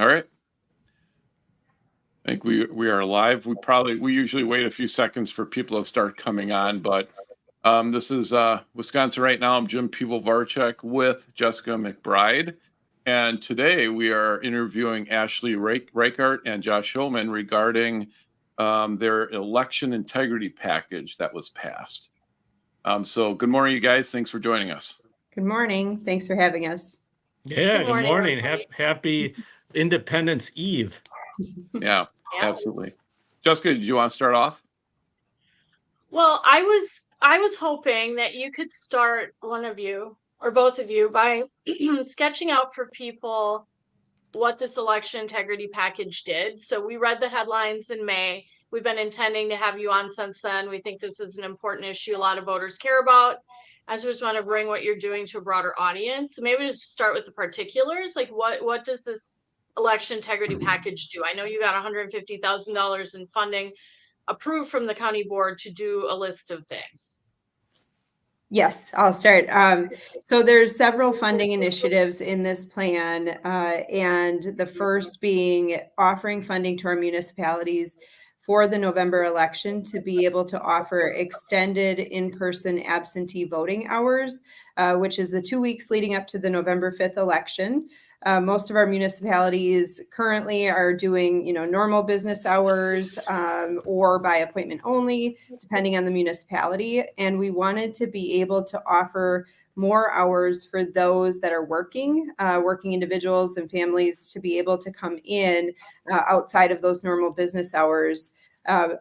All right. I think we are live. We usually wait a few seconds for people to start coming on, but this is Wisconsin Right Now. I'm Jim Pivovarchuk with Jessica McBride, and today we are interviewing Ashley Reichert and Josh Schoemann regarding their election integrity package that was passed. So good morning, you guys. Thanks for joining us. Good morning. Thanks for having us. Yeah, good morning. Happy Independence Eve. Yeah, absolutely. Jessica, did you want to start off? Well, I was hoping that you could start, one of you or both of you, by sketching out for people what this election integrity package did. So we read the headlines in May. We've been intending to have you on since then. We think this is an important issue a lot of voters care about. I just want to bring what you're doing to a broader audience. So maybe just start with the particulars. Like what does this election integrity package do? I know you got $150,000 in funding approved from the county board to do a list of things. Yes, I'll start. So there's several funding initiatives in this plan, and the first being offering funding to our municipalities for the November election to be able to offer extended in-person absentee voting hours, which is the 2 weeks leading up to the November 5th election. Most of our municipalities currently are doing, normal business hours or by appointment only, depending on the municipality. And we wanted to be able to offer more hours for those that are working individuals and families to be able to come in outside of those normal business hours.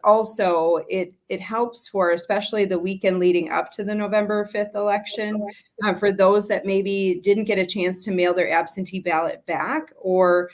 Also, it helps for especially the weekend leading up to the November 5th election for those that maybe didn't get a chance to mail their absentee ballot back or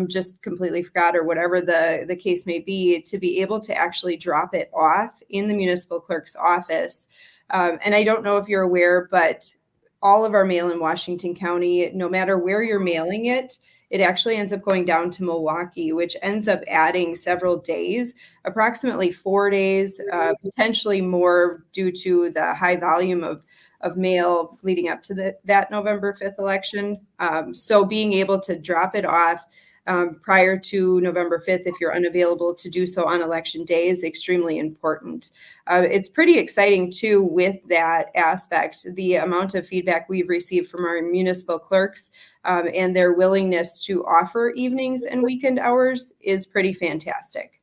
just completely forgot or whatever the case may be, to be able to actually drop it off in the municipal clerk's office. And I don't know if you're aware, but all of our mail in Washington County, no matter where you're mailing it, it actually ends up going down to Milwaukee, which ends up adding several days, approximately 4 days, potentially more due to the high volume of mail leading up to that November 5th election. So being able to drop it off prior to November 5th, if you're unavailable to do so on election day, is extremely important. It's pretty exciting too with that aspect. The amount of feedback we've received from our municipal clerks and their willingness to offer evenings and weekend hours is pretty fantastic.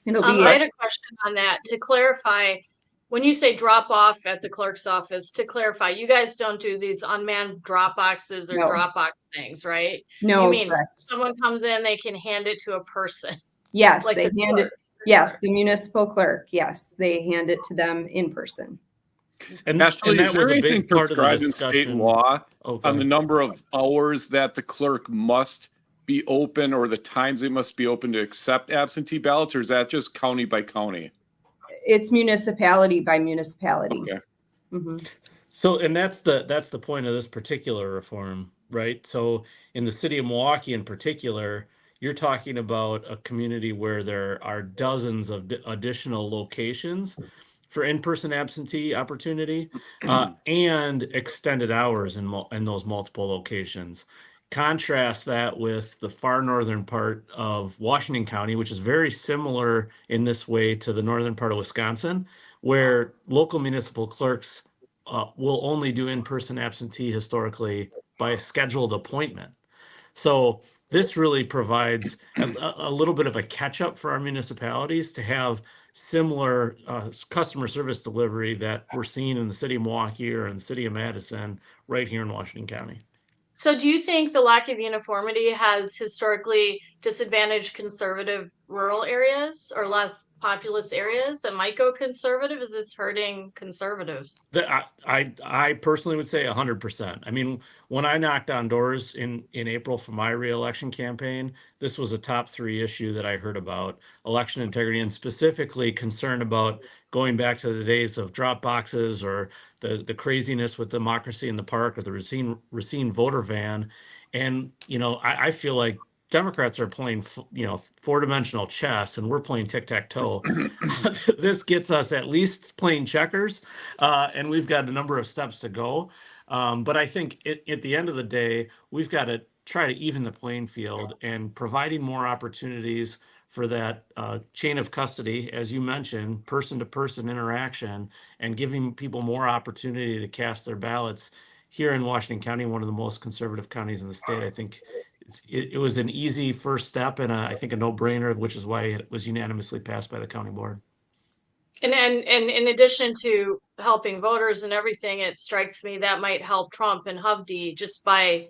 I had a question on that to clarify. When you say drop off at the clerk's office, to clarify, you guys don't do these unmanned drop boxes or Dropbox things, right? No, you mean correct. Someone comes in, they can hand it to a person. Yes, like they hand it. Yes, the municipal clerk. Yes, they hand it to them in person. And Ashley, is there anything prescribed in state law on the number of hours that the clerk must be open or the times they must be open to accept absentee ballots, or is that just county by county? It's municipality by municipality. Okay. Mm-hmm. So, and that's the point of this particular reform, right? So in the city of Milwaukee in particular, you're talking about a community where there are dozens of additional locations for in-person absentee opportunity and extended hours in those multiple locations. Contrast that with the far northern part of Washington County, which is very similar in this way to the northern part of Wisconsin, where local municipal clerks will only do in-person absentee historically by a scheduled appointment. So this really provides a little bit of a catch-up for our municipalities to have similar customer service delivery that we're seeing in the city of Milwaukee or in the city of Madison right here in Washington County. So do you think the lack of uniformity has historically disadvantaged conservative rural areas or less populous areas that might go conservative? Is this hurting conservatives? I personally would say 100%. I mean, when I knocked on doors in April for my reelection campaign, this was a top 3 issue that I heard about: election integrity, and specifically concern about going back to the days of drop boxes or the craziness with democracy in the park or the Racine voter van. And, I feel like Democrats are playing, 4-dimensional chess and we're playing tic-tac-toe. This gets us at least playing checkers, and we've got a number of steps to go. But I think at the end of the day, we've got to try to even the playing field and providing more opportunities for that chain of custody, as you mentioned, person-to-person interaction, and giving people more opportunity to cast their ballots. Here in Washington County, one of the most conservative counties in the state, I think it was an easy first step and I think a no-brainer, which is why it was unanimously passed by the county board. And in addition to helping voters and everything, it strikes me that might help Trump and Hovde just by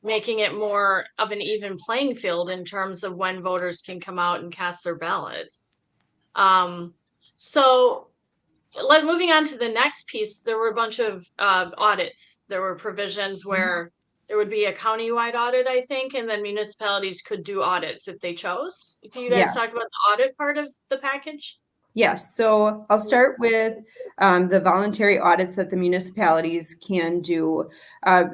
making it more of an even playing field in terms of when voters can come out and cast their ballots. So moving on to the next piece, there were a bunch of audits. There were provisions where there would be a countywide audit, I think, and then municipalities could do audits if they chose. Can you guys talk about the audit part of the package? Yes, so I'll start with the voluntary audits that the municipalities can do.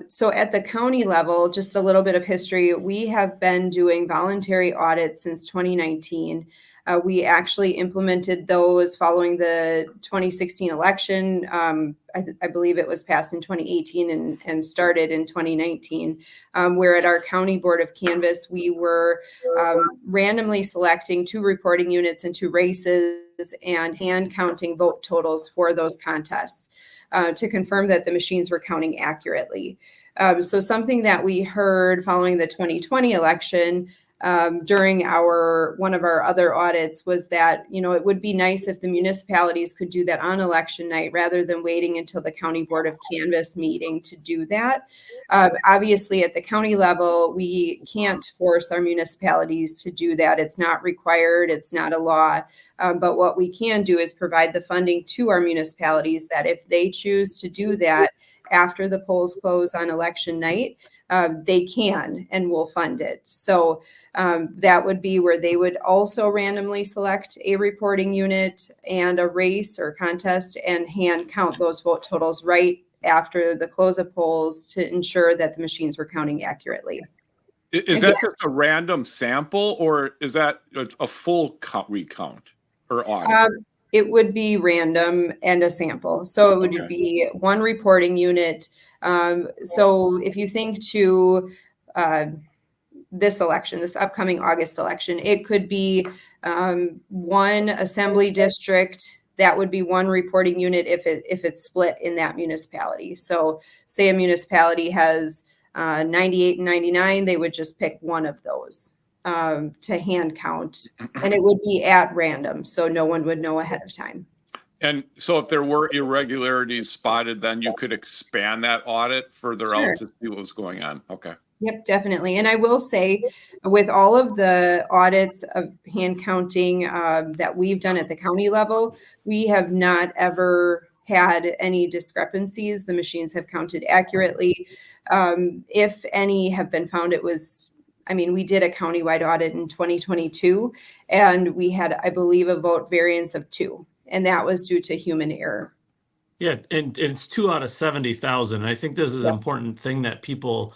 So at the county level, just a little bit of history, we have been doing voluntary audits since 2019. We actually implemented those following the 2016 election. I believe it was passed in 2018 and started in 2019, where at our county board of canvass, we were randomly selecting 2 reporting units and 2 races and hand counting vote totals for those contests to confirm that the machines were counting accurately. So something that we heard following the 2020 election during one of our other audits was that, it would be nice if the municipalities could do that on election night rather than waiting until the county board of canvass meeting to do that. Obviously, at the county level, we can't force our municipalities to do that. It's not required. It's not a law. But what we can do is provide the funding to our municipalities that if they choose to do that after the polls close on election night, they can and will fund it. So that would be where they would also randomly select a reporting unit and a race or contest and hand count those vote totals right after the close of polls to ensure that the machines were counting accurately. Is that just a random sample, or is that a full recount or audit? It would be random and a sample. So it would be 1 reporting unit. So if you think to this election, this upcoming August election, it could be 1 assembly district. That would be 1 reporting unit if it's split in that municipality. So say a municipality has 98 and 99, they would just pick 1 of those to hand count, and it would be at random, so no one would know ahead of time. And so if there were irregularities spotted, then you could expand that audit further out to see what was going on. Okay. Yep, definitely. And I will say, with all of the audits of hand counting that we've done at the county level, we have not ever had any discrepancies. The machines have counted accurately. If any have been found, we did a countywide audit in 2022, and we had, I believe, a vote variance of 2, and that was due to human error. Yeah, and it's 2 out of 70,000. I think this is an important thing that people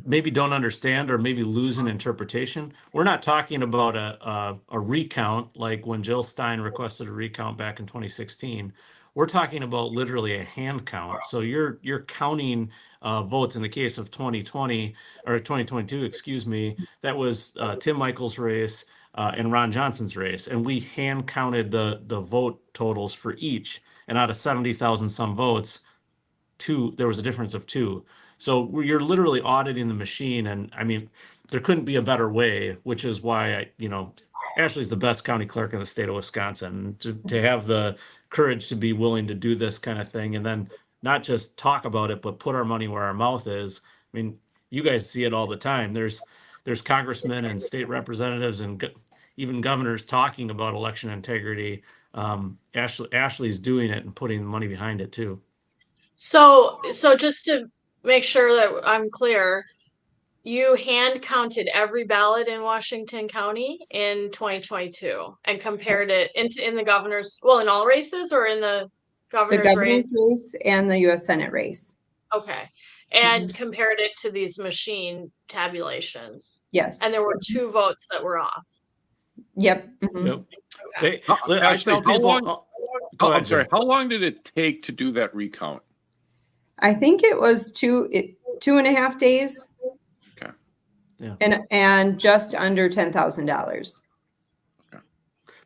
maybe don't understand or maybe lose in interpretation. We're not talking about a recount like when Jill Stein requested a recount back in 2016. We're talking about literally a hand count. So you're counting votes in the case of 2020 or 2022, excuse me. That was Tim Michael's race and Ron Johnson's race, and we hand counted the vote totals for each. And out of 70,000 some votes, there was a difference of 2. So you're literally auditing the machine, and there couldn't be a better way, which is why Ashley's the best county clerk in the state of Wisconsin. To have the courage to be willing to do this kind of thing, and then not just talk about it, but put our money where our mouth is. You guys see it all the time. There's congressmen and state representatives and even governors talking about election integrity. Ashley's doing it and putting money behind it too. So just to make sure that I'm clear, you hand counted every ballot in Washington County in 2022 and compared it in the governor's, in all races or in the governor's race and the U.S. Senate race. Okay. And compared it to these machine tabulations. Yes. And there were 2 votes that were off. Yep. Yep. Okay. I tell people, I'm sorry. How long did it take to do that recount? I think it was 2.5 days. Okay. Yeah. and just under $10,000.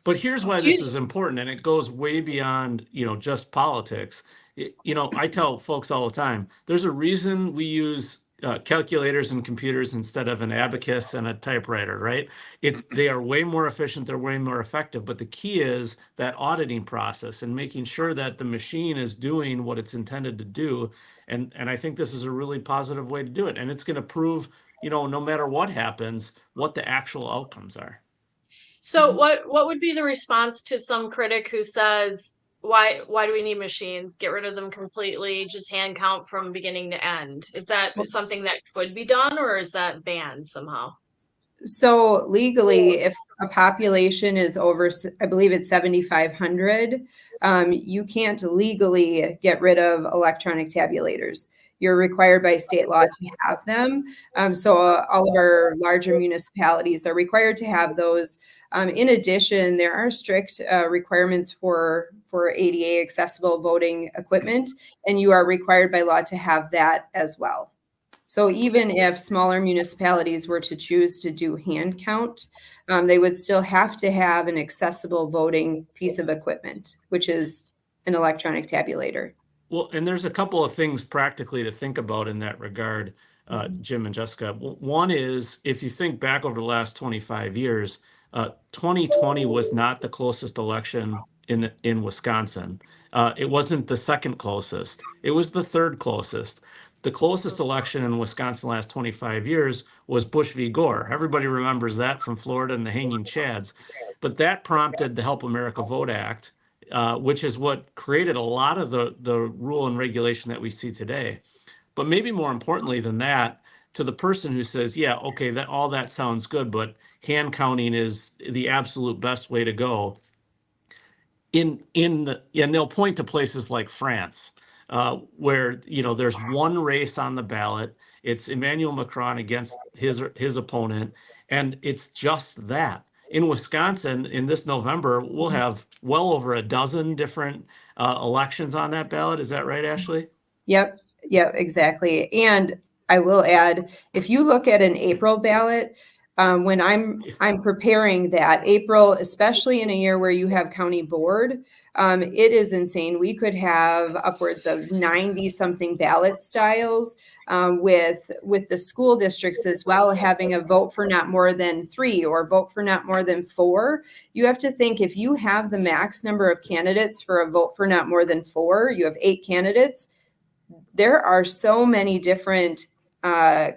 But here's why Do you- this is important, and it goes way beyond, just politics. I tell folks all the time, there's a reason we use calculators and computers instead of an abacus and a typewriter, right? They are way more efficient, they're way more effective. But the key is that auditing process and making sure that the machine is doing what it's intended to do. And I think this is a really positive way to do it. And it's going to prove, no matter what happens, what the actual outcomes are. So what would be the response to some critic who says, why do we need machines? Get rid of them completely, just hand count from beginning to end. Is that something that could be done, or is that banned somehow? So legally, if a population is over, I believe it's 7,500, you can't legally get rid of electronic tabulators. You're required by state law to have them. So all of our larger municipalities are required to have those. In addition, there are strict requirements for ADA accessible voting equipment, and you are required by law to have that as well. So even if smaller municipalities were to choose to do hand count, they would still have to have an accessible voting piece of equipment, which is an electronic tabulator. Well, and there's a couple of things practically to think about in that regard, Jim and Jessica. One is, if you think back over the last 25 years, 2020 was not the closest election in Wisconsin. It wasn't the second closest. It was the third closest. The closest election in Wisconsin the last 25 years was Bush v. Gore. Everybody remembers that from Florida and the Hanging Chads. But that prompted the Help America Vote Act, which is what created a lot of the rule and regulation that we see today. But maybe more importantly than that, to the person who says, yeah, okay, that all that sounds good, but hand counting is the absolute best way to go. And they'll point to places like France, where there's one race on the ballot. It's Emmanuel Macron against his opponent, and it's just that. In Wisconsin, in this November, we'll have well over a dozen different elections on that ballot. Is that right, Ashley? Yep, exactly. And I will add, if you look at an April ballot, when I'm preparing that April, especially in a year where you have county board, it is insane. We could have upwards of 90 something ballot styles, with the school districts as well, having a vote for not more than 3 or vote for not more than 4. You have to think, if you have the max number of candidates for a vote for not more than 4, you have 8 candidates. There are so many different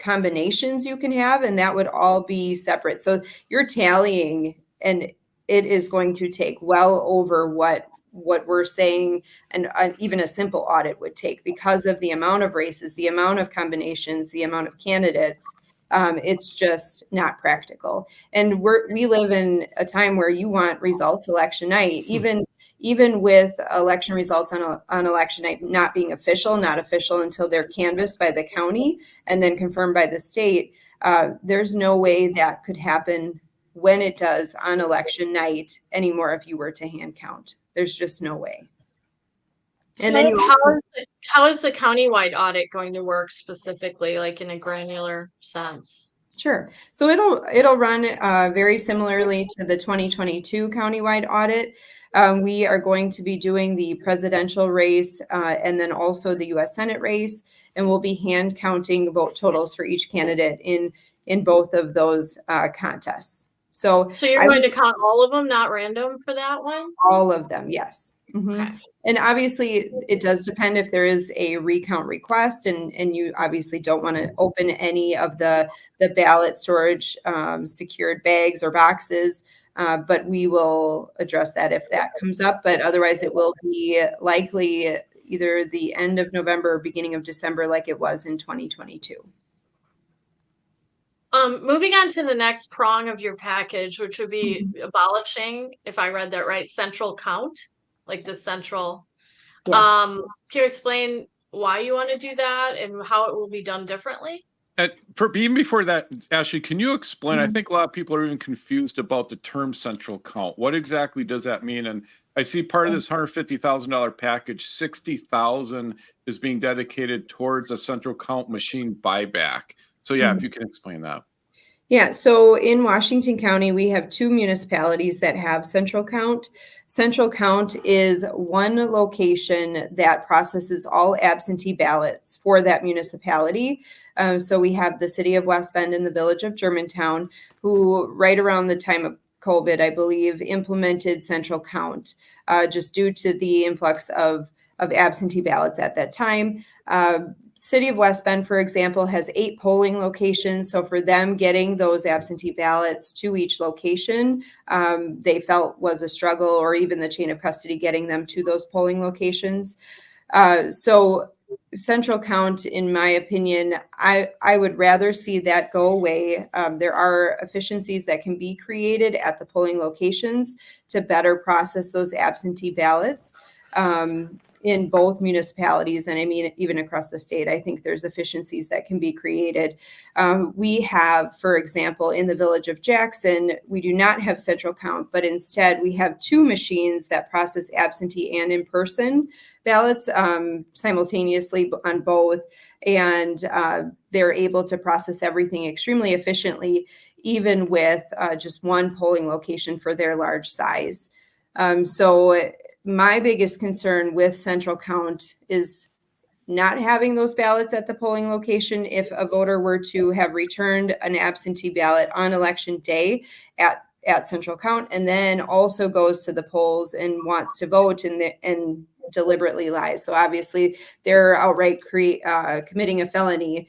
combinations you can have, and that would all be separate. So you're tallying, and it is going to take well over what we're saying, and even a simple audit would take, because of the amount of races, the amount of combinations, the amount of candidates. It's just not practical. And we live in a time where you want results election night, even with election results on election night not being not official until they're canvassed by the county and then confirmed by the state. There's no way that could happen when it does on election night anymore if you were to hand count. There's just no way. And then how is the countywide audit going to work specifically, like in a granular sense? Sure. So it'll run very similarly to the 2022 countywide audit. We are going to be doing the presidential race and then also the U.S. Senate race, and we'll be hand counting vote totals for each candidate in both of those contests. So you're going to count all of them, not random for that one? All of them, yes. Mm-hmm. Okay. And obviously, it does depend if there is a recount request, and you obviously don't want to open any of the ballot storage secured bags or boxes, but we will address that if that comes up. But otherwise, it will be likely either the end of November or beginning of December, like it was in 2022. Moving on to the next prong of your package, which would be abolishing, if I read that right, central count, like the central. Yes. Can you explain why you want to do that and how it will be done differently? Even before that, Ashley, can you explain? I think a lot of people are even confused about the term central count. What exactly does that mean? And I see part of this $150,000 package, $60,000 is being dedicated towards a central count machine buyback. So yeah, if you can explain that. Yeah, so in Washington County, we have 2 municipalities that have central count. Central count is one location that processes all absentee ballots for that municipality. So we have the city of West Bend and the village of Germantown, who right around the time of COVID, I believe, implemented central count just due to the influx of absentee ballots at that time. City of West Bend, for example, has 8 polling locations. So for them, getting those absentee ballots to each location, they felt was a struggle, or even the chain of custody getting them to those polling locations. So central count, in my opinion, I would rather see that go away. There are efficiencies that can be created at the polling locations to better process those absentee ballots. In both municipalities, and I mean, even across the state, I think there's efficiencies that can be created. We have, for example, in the village of Jackson, we do not have central count, but instead we have 2 machines that process absentee and in-person ballots simultaneously on both, and they're able to process everything extremely efficiently, even with just one polling location for their large size. So my biggest concern with central count is not having those ballots at the polling location. If a voter were to have returned an absentee ballot on election day at central count, and then also goes to the polls and wants to vote and deliberately lies. So obviously they're outright committing a felony.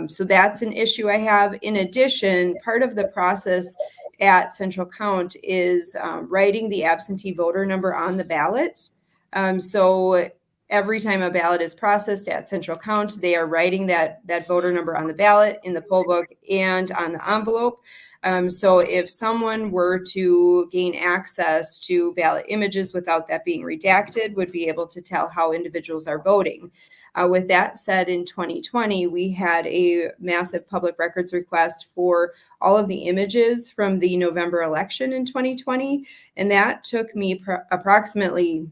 So that's an issue I have. In addition, part of the process at central count is writing the absentee voter number on the ballot. So every time a ballot is processed at central count, they are writing that voter number on the ballot, in the poll book, and on the envelope. So if someone were to gain access to ballot images without that being redacted, would be able to tell how individuals are voting. With that said, in 2020, we had a massive public records request for all of the images from the November election in 2020, and that took me approximately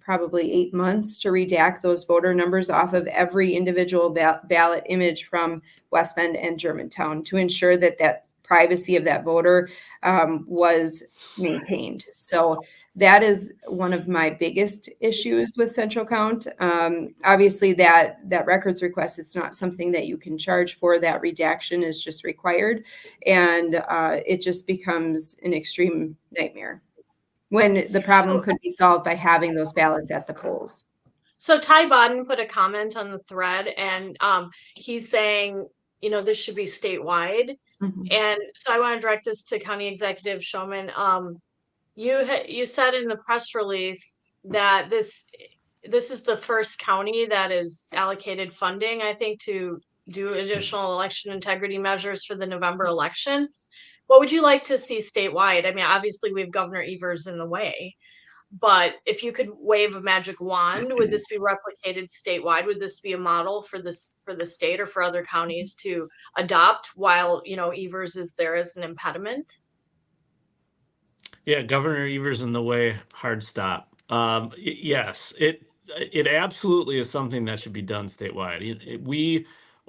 probably 8 months to redact those voter numbers off of every individual ballot image from West Bend and Germantown to ensure that that privacy of that voter was maintained. So that is one of my biggest issues with central count. Obviously that records request, it's not something that you can charge for. That redaction is just required, and it just becomes an extreme nightmare when the problem could be solved by having those ballots at the polls. So Ty Bodden put a comment on the thread, and he's saying, this should be statewide. Mm-hmm. And so I want to direct this to County Executive Schoemann. You said in the press release that this is the first county that is allocated funding, I think, to do additional election integrity measures for the November election. What would you like to see statewide? I mean, obviously we have Governor Evers in the way, but if you could wave a magic wand, would this be replicated statewide? Would this be a model for the state or for other counties to adopt while, Evers is there as an impediment? Yeah, Governor Evers in the way, hard stop. Yes, it absolutely is something that should be done statewide.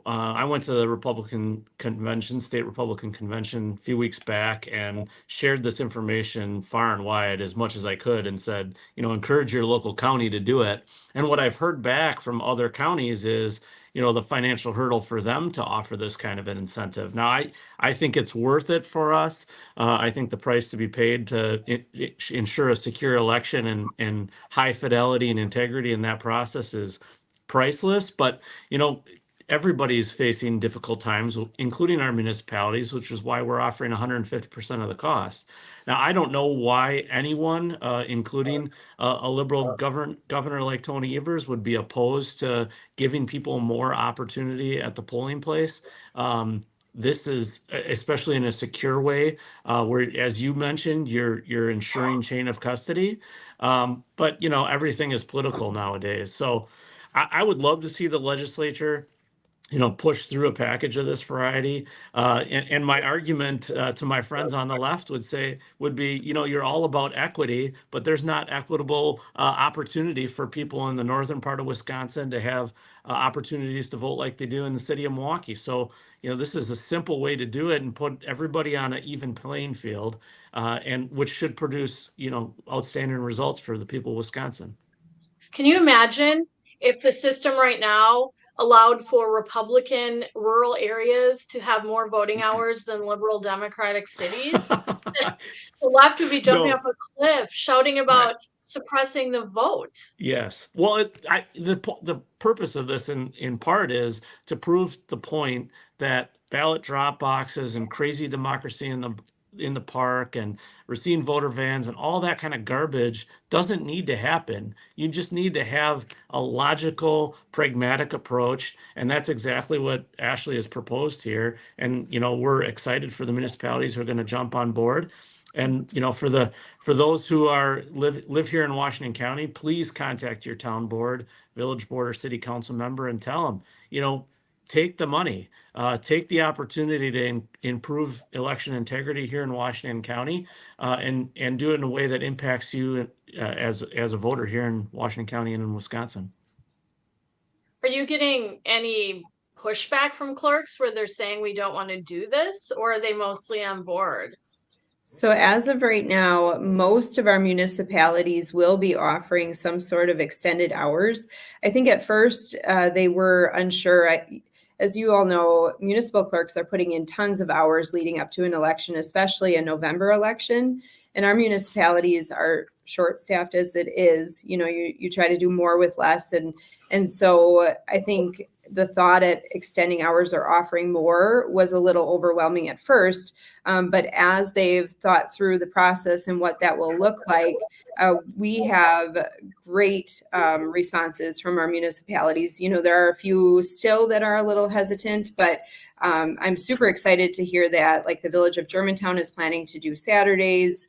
I went to the Republican convention, state Republican convention, a few weeks back, and shared this information far and wide as much as I could, and said, encourage your local county to do it. And what I've heard back from other counties is, the financial hurdle for them to offer this kind of an incentive. Now, I think it's worth it for us. I think the price to be paid to ensure a secure election and high fidelity and integrity in that process is priceless. But, everybody's facing difficult times, including our municipalities, which is why we're offering 150% of the cost. Now, I don't know why anyone, including a liberal governor like Tony Evers, would be opposed to giving people more opportunity at the polling place. This is especially in a secure way, where, as you mentioned, you're ensuring chain of custody. But everything is political nowadays. So I would love to see the legislature push through a package of this variety. And my argument to my friends on the left would be, you're all about equity, but there's not equitable opportunity for people in the northern part of Wisconsin to have opportunities to vote like they do in the city of Milwaukee. So, this is a simple way to do it and put everybody on an even playing field, and which should produce, outstanding results for the people of Wisconsin. Can you imagine if the system right now allowed for Republican rural areas to have more voting hours than liberal Democratic cities? The left would be jumping No. off a cliff, shouting about suppressing the vote. Yes. Well, the purpose of this in part is to prove the point that ballot drop boxes and crazy democracy in the park and Racine voter vans and all that kind of garbage doesn't need to happen. You just need to have a logical, pragmatic approach, and that's exactly what Ashley has proposed here. And we're excited for the municipalities who are going to jump on board. And for those who live here in Washington County, please contact your town board, village board, or city council member and tell them, take the money, take the opportunity to improve election integrity here in Washington County, and do it in a way that impacts you as a voter here in Washington County and in Wisconsin. Are you getting any pushback from clerks where they're saying we don't want to do this, or are they mostly on board? So as of right now, most of our municipalities will be offering some sort of extended hours. I think at first they were unsure. As you all know, municipal clerks are putting in tons of hours leading up to an election, especially a November election. And our municipalities are short-staffed as it is. You try to do more with less. And so I think the thought at extending hours or offering more was a little overwhelming at first. But as they've thought through the process and what that will look like, we have great responses from our municipalities. There are a few still that are a little hesitant, but I'm super excited to hear that, like the Village of Germantown is planning to do Saturdays,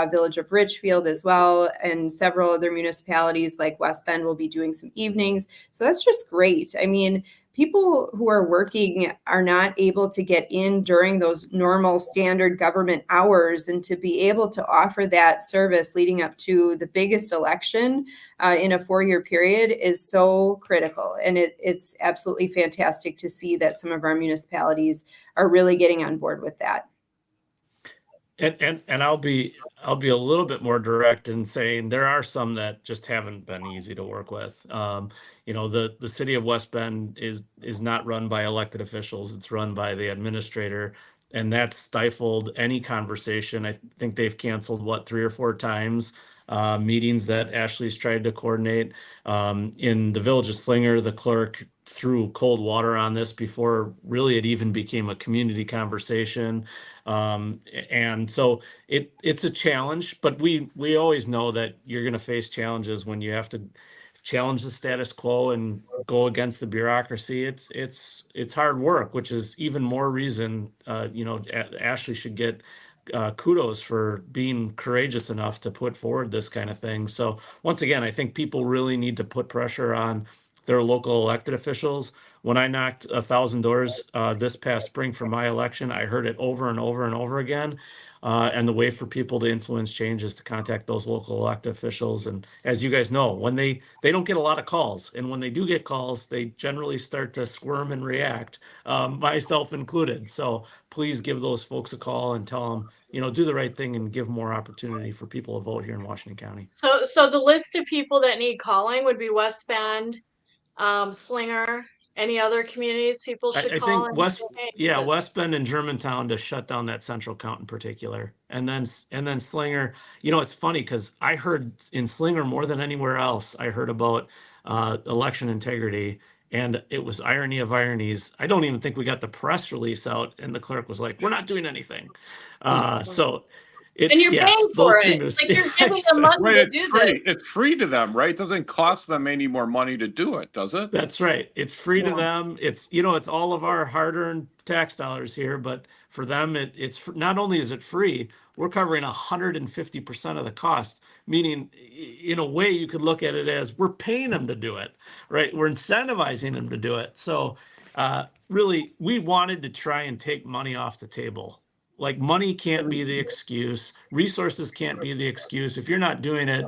Village of Richfield as well, and several other municipalities like West Bend will be doing some evenings. So that's just great. I mean, people who are working are not able to get in during those normal standard government hours, and to be able to offer that service leading up to the biggest election in a 4-year period is so critical. And it's absolutely fantastic to see that some of our municipalities are really getting on board with that. And I'll be a little bit more direct in saying there are some that just haven't been easy to work with. The city of West Bend is not run by elected officials; it's run by the administrator, and that's stifled any conversation. I think they've canceled 3 or 4 times meetings that Ashley's tried to coordinate. In the village of Slinger, the clerk threw cold water on this before really it even became a community conversation. And so it's a challenge, but we always know that you're going to face challenges when you have to challenge the status quo and go against the bureaucracy. It's hard work, which is even more reason, Ashley should get kudos for being courageous enough to put forward this kind of thing. So once again, I think people really need to put pressure on their local elected officials. When I knocked 1,000 doors this past spring for my election, I heard it over and over and over again. And the way for people to influence change is to contact those local elected officials. And as you guys know, when they don't get a lot of calls, and when they do get calls, they generally start to squirm and react, myself included. So please give those folks a call and tell them, do the right thing and give more opportunity for people to vote here in Washington County. So the list of people that need calling would be West Bend, Slinger, any other communities people should I call? think West Bend and Germantown to shut down that central count in particular, and then Slinger. It's funny because I heard in Slinger more than anywhere else. I heard about election integrity, and it was irony of ironies. I don't even think we got the press release out, and the clerk was like, "We're not doing anything." So. And you're paying for it. Like you're giving them money to do this. It's free to them, right? It doesn't cost them any more money to do it, does it? That's right. It's free to them. It's it's all of our hard-earned tax dollars here, but for them, it's not only is it free, we're covering 150% of the cost. Meaning, in a way, you could look at it as we're paying them to do it, right? We're incentivizing them to do it. So really, we wanted to try and take money off the table. Like, money can't be the excuse. Resources can't be the excuse. If you're not doing it,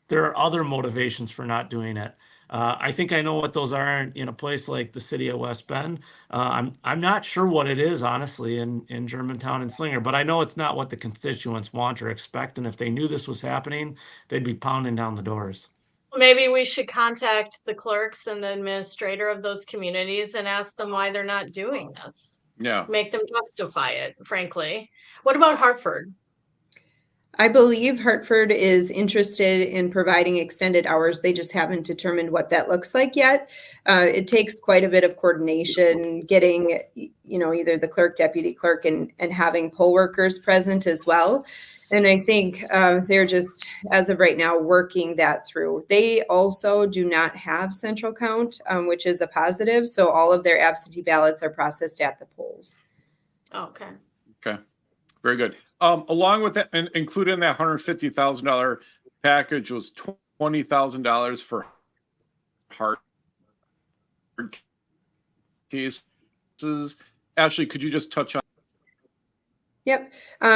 there are other motivations for not doing it. I think I know what those are in a place like the city of West Bend. I'm not sure what it is, honestly, in Germantown and Slinger, but I know it's not what the constituents want or expect. And if they knew this was happening, they'd be pounding down the doors. Maybe we should contact the clerks and the administrator of those communities and ask them why they're not doing this. Yeah. Make them justify it, frankly. What about Hartford? I believe Hartford is interested in providing extended hours. They just haven't determined what that looks like yet. It takes quite a bit of coordination getting, either the clerk, deputy clerk, and having poll workers present as well. And I think they're just, as of right now, working that through. They also do not have central count, which is a positive. So all of their absentee ballots are processed at the polls. Okay. Okay. Very good. Along with that, and included in that $150,000 package was $20,000 for hard cases. Ashley, could you just touch on? Yep.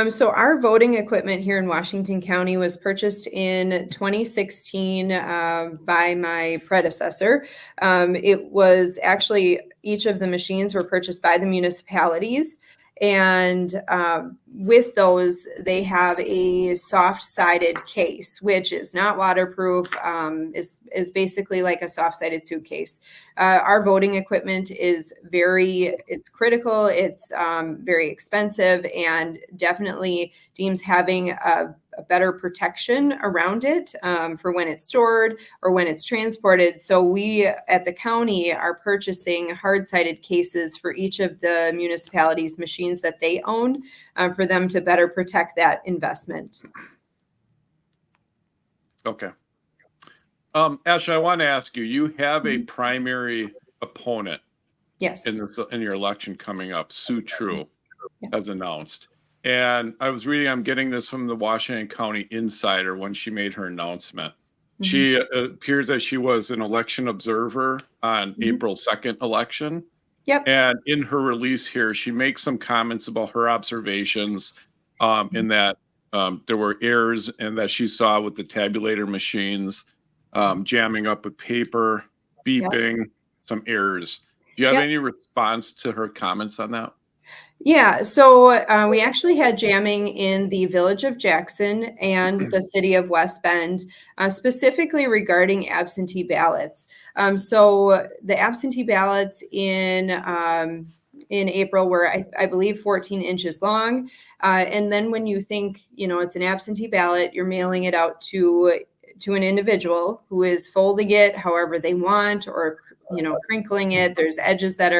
So our voting equipment here in Washington County was purchased in 2016 by my predecessor. It was actually, each of the machines were purchased by the municipalities. And with those, they have a soft-sided case, which is not waterproof, is basically like a soft-sided suitcase. Our voting equipment is it's critical, it's very expensive, and definitely deems having a better protection around it for when it's stored or when it's transported. So we at the county are purchasing hard-sided cases for each of the municipalities' machines that they own for them to better protect that investment. Okay. Ashley, I want to ask you, you have a primary opponent. Yes. In your election coming up, Sue True Yeah. has announced. And I was reading, I'm getting this from the Washington County Insider when she made her announcement. Mm-hmm. She appears that she was an election observer on April 2nd election. Yep. And in her release here, she makes some comments about her observations in that there were errors and that she saw with the tabulator machines, jamming up with paper, beeping, some errors. Do you have any response to her comments on that? Yeah, so we actually had jamming in the village of Jackson and the city of West Bend, specifically regarding absentee ballots. So the absentee ballots in April were, I believe, 14 inches long. And then when you think, it's an absentee ballot, you're mailing it out to an individual who is folding it however they want, or crinkling it. There's edges that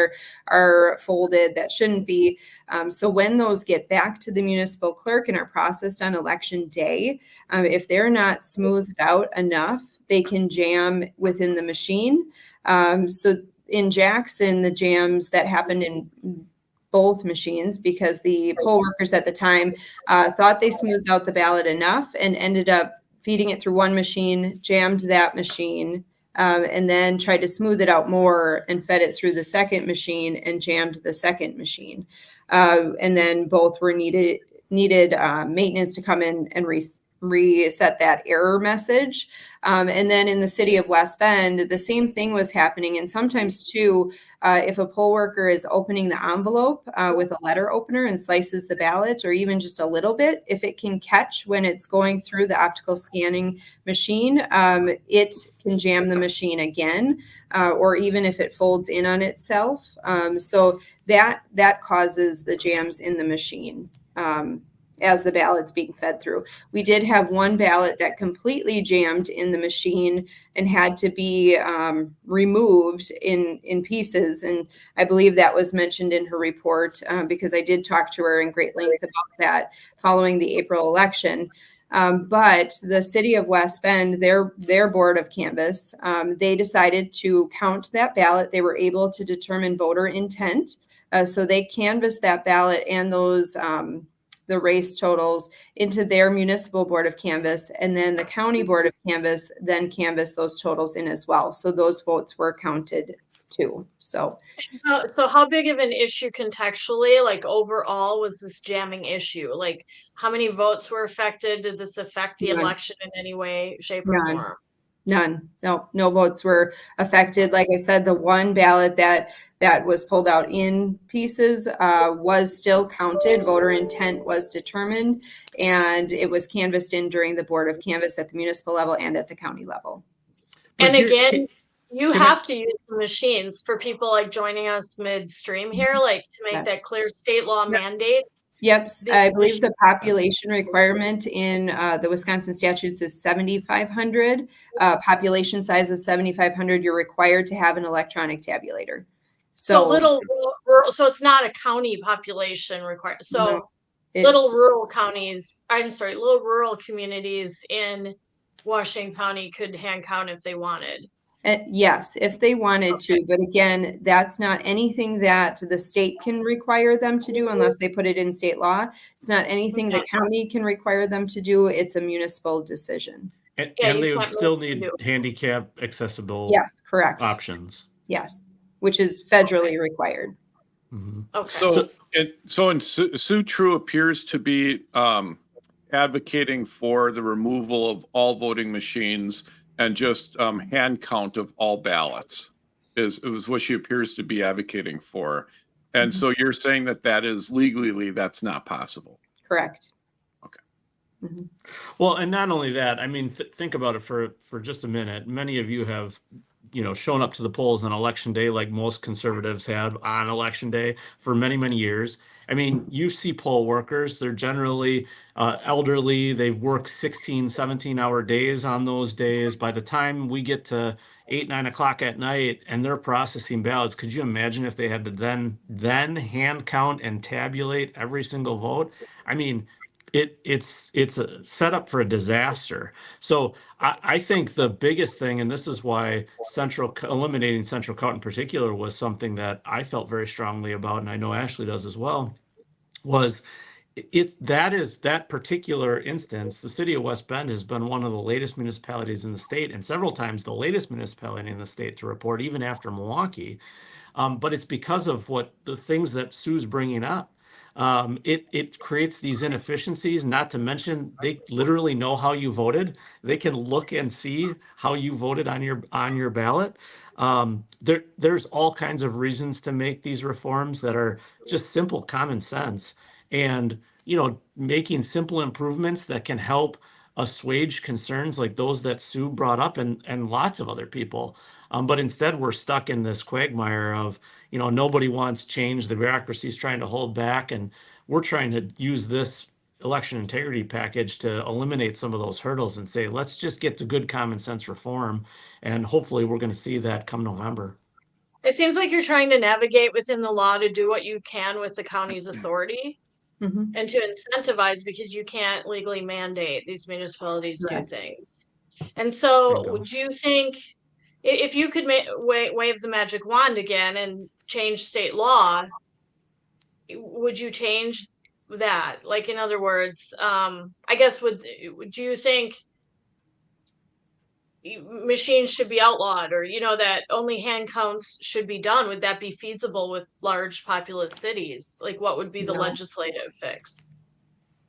are folded that shouldn't be. So when those get back to the municipal clerk and are processed on election day, if they're not smoothed out enough, they can jam within the machine. So in Jackson, the jams that happened in both machines, because the poll workers at the time thought they smoothed out the ballot enough and ended up feeding it through one machine, jammed that machine, and then tried to smooth it out more and fed it through the second machine and jammed the second machine. And then both were needed maintenance to come in and reset that error message. And then in the city of West Bend, the same thing was happening. And sometimes too, if a poll worker is opening the envelope with a letter opener and slices the ballot, or even just a little bit, if it can catch when it's going through the optical scanning machine, it can jam the machine again, or even if it folds in on itself. So that causes the jams in the machine. As the ballot's being fed through. We did have one ballot that completely jammed in the machine and had to be removed in pieces. And I believe that was mentioned in her report because I did talk to her in great length about that following the April election. But the city of West Bend, their board of canvass, they decided to count that ballot. They were able to determine voter intent. So they canvassed that ballot and those the race totals into their municipal board of canvass, and then the county board of canvass then canvassed those totals in as well. So those votes were counted too. So So how big of an issue contextually, like overall, was this jamming issue? Like how many votes were affected? Did this affect the None. election in any way, shape, or None. form? None. No votes were affected. Like I said, the one ballot that was pulled out in pieces was still counted. Voter intent was determined, and it was canvassed in during the board of canvass at the municipal level and at the county level. But And here- again, you can I- have to use the machines for people like joining us midstream here, like to make Yes. that clear state law Yep. mandate. Yep, The I believe the machine- population requirement in the Wisconsin statutes is 7,500. Population size of 7,500, you're required to have an electronic tabulator. So little rural, so it's not a county population required. So No, little rural counties, I'm sorry, little rural communities in Washington County could hand count if they wanted. Yes, if they wanted to, but again, that's not anything that the state can require them to do unless they put it in state law. It's not anything the county can require them to do. It's a municipal decision. And, Yeah, and you they would can't still really need do. handicap accessible Yes, correct. options. Yes, which is federally required. Mhm. Okay. So Sue True appears to be advocating for the removal of all voting machines and just hand count of all ballots. It was what she appears to be advocating for. And so you're saying that is legally that's not possible. Correct. Okay. Mhm. Well, and not only that, I mean, think about it for just a minute. Many of you have, shown up to the polls on election day, like most conservatives have on election day for many, many years. I mean, you see poll workers, they're generally elderly. They've worked 16, 17-hour days on those days. By the time we get to 8, 9 o'clock at night and they're processing ballots, could you imagine if they had to then hand count and tabulate every single vote? I mean, it's a setup for a disaster. So I think the biggest thing, and this is why eliminating central count in particular was something that I felt very strongly about, and I know Ashley does as well, was that particular instance. The city of West Bend has been one of the latest municipalities in the state, and several times the latest municipality in the state to report, even after Milwaukee. But it's because of the things that Sue's bringing up. It creates these inefficiencies, not to mention they literally know how you voted. They can look and see how you voted on your ballot. There's all kinds of reasons to make these reforms that are just simple common sense, and making simple improvements that can help assuage concerns like those that Sue brought up and lots of other people. But instead, we're stuck in this quagmire of, nobody wants change. The bureaucracy is trying to hold back, and we're trying to use this election integrity package to eliminate some of those hurdles and say, let's just get to good common sense reform. And hopefully we're going to see that come November. It seems like you're trying to navigate within the law to do what you can with the county's authority Mhm. and to incentivize, because you can't legally mandate these municipalities do Correct. things. And so Bingo. do you think if you could wave the magic wand again and change state law, would you change that? Like, in other words, I guess, do you think machines should be outlawed, or that only hand counts should be done? Would that be feasible with large populous cities? Like, what would be the No. legislative fix?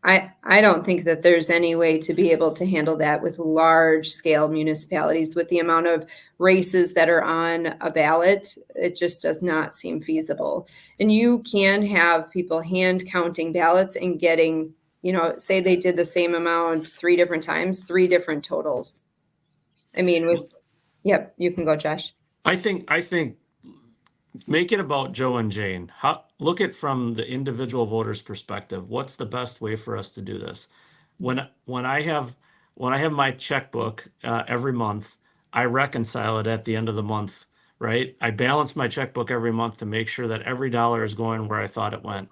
I don't think that there's any way to be able to handle that with large scale municipalities with the amount of races that are on a ballot. It just does not seem feasible. And you can have people hand counting ballots and getting, say they did the same amount 3 different times, 3 different totals. I mean, yep, you can go, Josh. I think make it about Joe and Jane. Look at from the individual voter's perspective. What's the best way for us to do this? When I have my checkbook every month, I reconcile it at the end of the month, right? I balance my checkbook every month to make sure that every dollar is going where I thought it went.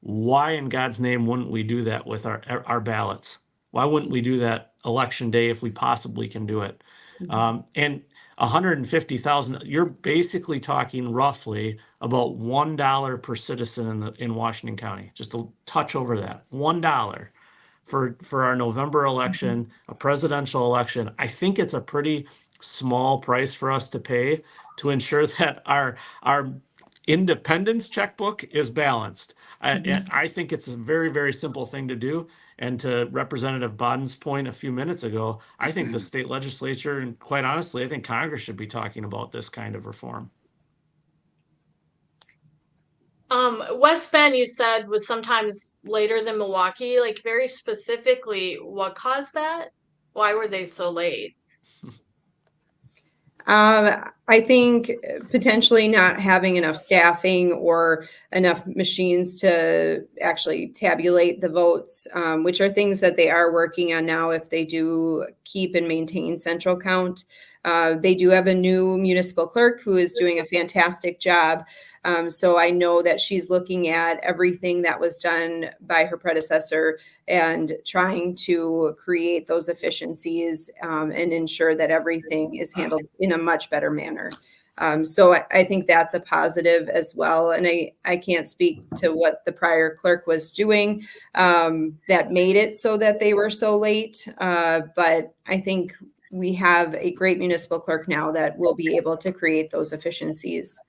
Why in God's name wouldn't we do that with our ballots? Why wouldn't we do that election day if we possibly can do it? And 150,000, you're basically talking roughly about $1 per citizen in Washington County, just a touch over that. $1 for our November election, a presidential election. I think it's a pretty small price for us to pay to ensure that our independence checkbook is balanced. I think it's a very, very simple thing to do. And to Representative Bodden's point a few minutes ago, I think the state legislature, and quite honestly, I think Congress should be talking about this kind of reform. West Bend, you said, was sometimes later than Milwaukee. Like, very specifically, what caused that? Why were they so late? I think potentially not having enough staffing or enough machines to actually tabulate the votes, which are things that they are working on now if they do keep and maintain central count. They do have a new municipal clerk who is doing a fantastic job. So I know that she's looking at everything that was done by her predecessor and trying to create those efficiencies and ensure that everything is handled in a much better manner. So I think that's a positive as well. And I can't speak to what the prior clerk was doing that made it so that they were so late. But I think we have a great municipal clerk now that will be able to create those efficiencies.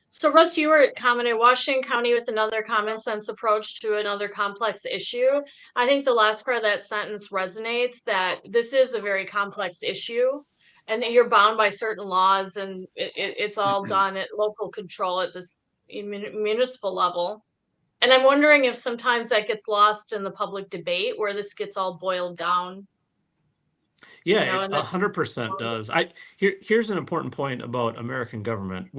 So Russ, you were commenting Washington County with another common sense approach to another complex issue. I think the last part of that sentence resonates, that this is a very complex issue and that you're bound by certain laws, and it's all done at local control at this municipal level. And I'm wondering if sometimes that gets lost in the public debate where this gets all boiled down. Yeah, You know, it 100% does. Here's an important point about American government.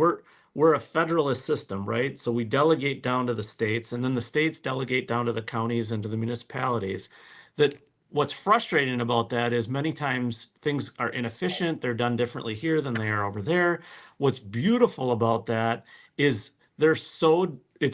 We're a federalist system, right? So we delegate down to the states, and then the states delegate down to the counties and to the municipalities. That what's frustrating about that is many times things are inefficient. They're done differently here than they are over there. What's beautiful about that is it's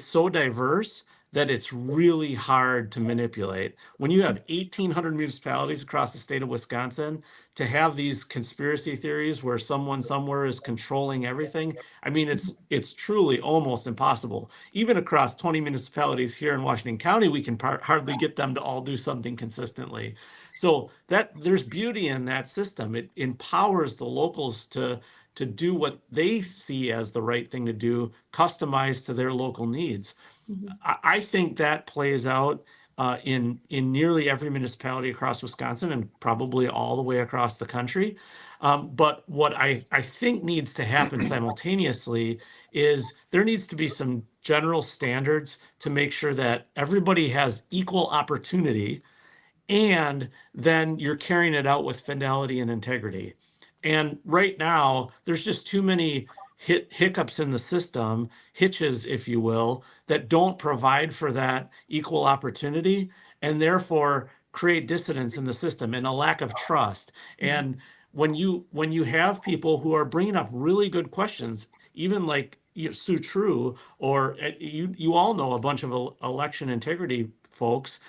so diverse that it's really hard to manipulate. When you have 1,800 municipalities across the state of Wisconsin, to have these conspiracy theories where someone somewhere is controlling everything, I mean, it's truly almost impossible. Even across 20 municipalities here in Washington County, we can hardly get them to all do something consistently. So that there's beauty in that system. It empowers the locals to do what they see as the right thing to do, customized to their local needs. I think that plays out in nearly every municipality across Wisconsin and probably all the way across the country. But what I think needs to happen simultaneously is there needs to be some general standards to make sure that everybody has equal opportunity, and then you're carrying it out with fidelity and integrity. And right now, there's just too many hiccups in the system, hitches, if you will, that don't provide for that equal opportunity, and therefore create dissonance in the system and a lack of trust. And when you have people who are bringing up really good questions, even like Sue True, or you all know a bunch of election integrity folks,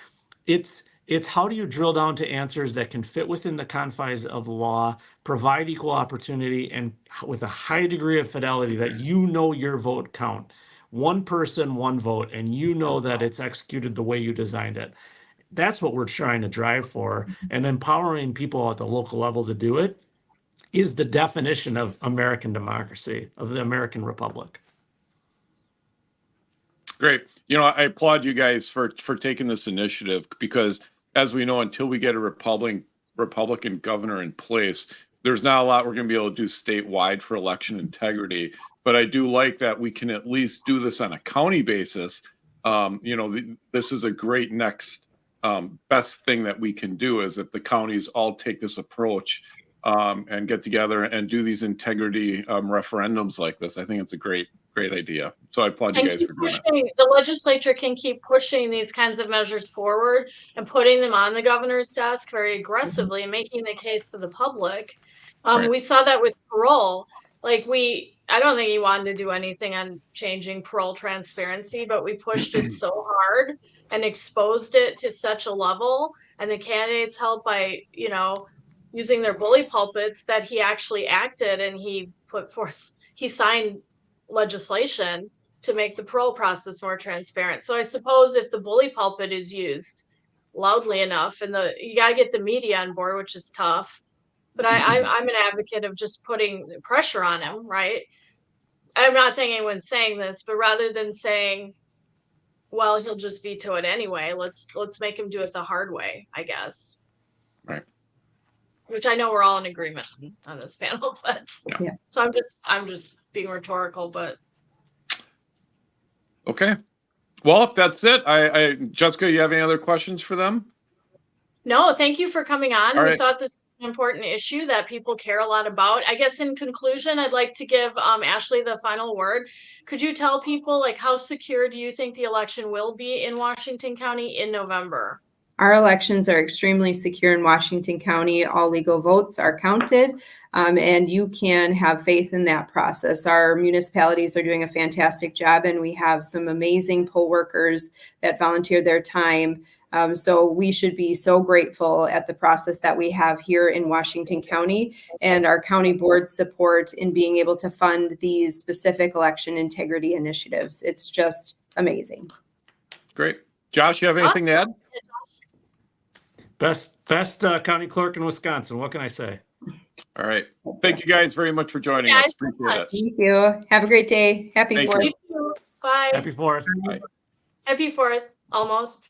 it's how do you drill down to answers that can fit within the confines of the law, provide equal opportunity, and with a high degree of fidelity that you know your vote count. One person, one vote, and you know that it's executed the way you designed it. That's what we're trying to drive for. And empowering people at the local level to do it is the definition of American democracy, of the American Republic. Great. I applaud you guys for taking this initiative, because as we know, until we get a Republican governor in place, there's not a lot we're going to be able to do statewide for election integrity. But I do like that we can at least do this on a county basis. This is a great next best thing that we can do, is that the counties all take this approach and get together and do these integrity referendums like this. I think it's a great idea. So I applaud you guys for doing that. The legislature can keep pushing these kinds of measures forward and putting them on the governor's desk very aggressively and making the case to the public. Right. We saw that with parole. I don't think he wanted to do anything on changing parole transparency, but we pushed it so hard and exposed it to such a level, and the candidates helped by, using their bully pulpits, that he actually acted, and he signed legislation to make the parole process more transparent. So I suppose if the bully pulpit is used loudly enough, and you got to get the media on board, which is tough, But I'm an advocate of just putting pressure on him, right? I'm not saying anyone's saying this, but rather than saying, well, he'll just veto it anyway, let's make him do it the hard way, I guess. Right. Which I know we're all in agreement on this panel, but Yeah. so I'm just being rhetorical, but Okay. Well, if that's it, Jessica, you have any other questions for them? no, thank you for coming on. All We right. thought this was an important issue that people care a lot about. I guess in conclusion, I'd like to give Ashley the final word. Could you tell people, like, how secure do you think the election will be in Washington County in November? Our elections are extremely secure in Washington County. All legal votes are counted, and you can have faith in that process. Our municipalities are doing a fantastic job, and we have some amazing poll workers that volunteer their time. So we should be so grateful at the process that we have here in Washington County and our county board support in being able to fund these specific election integrity initiatives. It's just amazing. Great. Josh, you have anything to add? Best county clerk in Wisconsin. What can I say? All right. Thank you guys very much for joining Yeah, us. so Appreciate it. Thank you. Have a great day. Happy Thank 4th. you. You too. Bye. Happy 4th. Bye. Happy 4th, almost.